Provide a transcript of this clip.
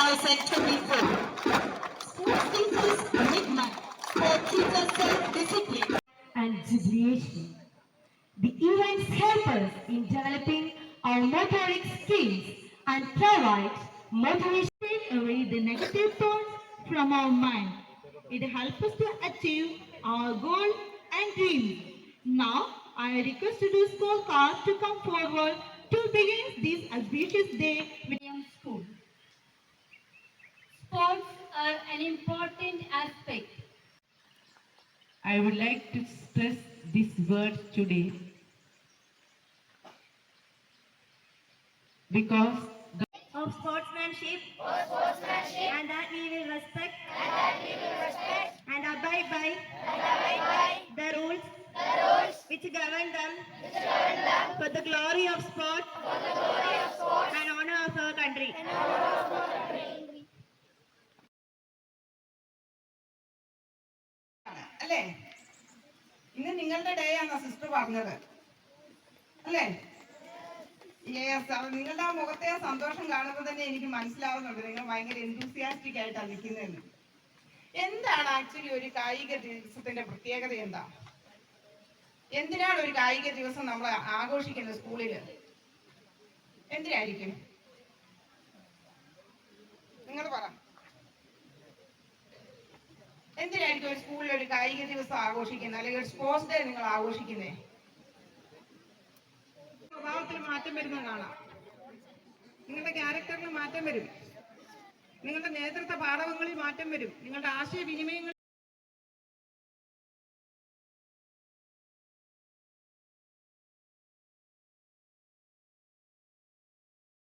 2024. Sports teaches commitment. Sport teaches self-discipline and jubilation. The events help us in developing our motoric skills and provide motivation away the negative thoughts from our mind. It helps us to achieve our goal and dreams. Now, I request the school class to come forward to begin this auspicious day with school. Sports are an important aspect. I would like to stress this word today because Of sportsmanship, and that we will respect, and abide by, the rules, which govern them, for the glory of sport, and honor of our country. അല്ലേ? ഇന്ന് നിങ്ങളുടെ day ആണോ sister പറഞ്ഞത് അല്ലേ? നിങ്ങളുടെ ആ മുഖത്തെ സന്തോഷം കാണുമ്പോൾ തന്നെ എനിക്ക് മനസ്സിലാവുന്നുണ്ട് നിങ്ങൾ ഭയങ്കര എന്തൂസിയാസ്റ്റിക് ആയിട്ടാണ് നിൽക്കുന്നതെന്ന്. എന്താണ് ആക്ച്വലി ഒരു കായിക ദിവസത്തിന്റെ പ്രത്യേകത? എന്താ, എന്തിനാണ് ഒരു കായിക ദിവസം നമ്മൾ ആഘോഷിക്കുന്നത് സ്കൂളില്? എന്തിനായിരിക്കും? നിങ്ങൾ പറ, എന്തിനായിരിക്കും ഒരു സ്കൂളിൽ ഒരു കായിക ദിവസം ആഘോഷിക്കുന്നത്, അല്ലെങ്കിൽ ഒരു സ്പോർട്സ് ഡേ നിങ്ങൾ ആഘോഷിക്കുന്നേ? സ്വഭാവത്തിൽ മാറ്റം വരുന്നത് കാണാം, നിങ്ങളുടെ ക്യാരക്ടറിൽ മാറ്റം വരും, നിങ്ങളുടെ നേതൃത്വ പാഠവങ്ങളിൽ മാറ്റം വരും, നിങ്ങളുടെ ആശയവിനിമയങ്ങൾ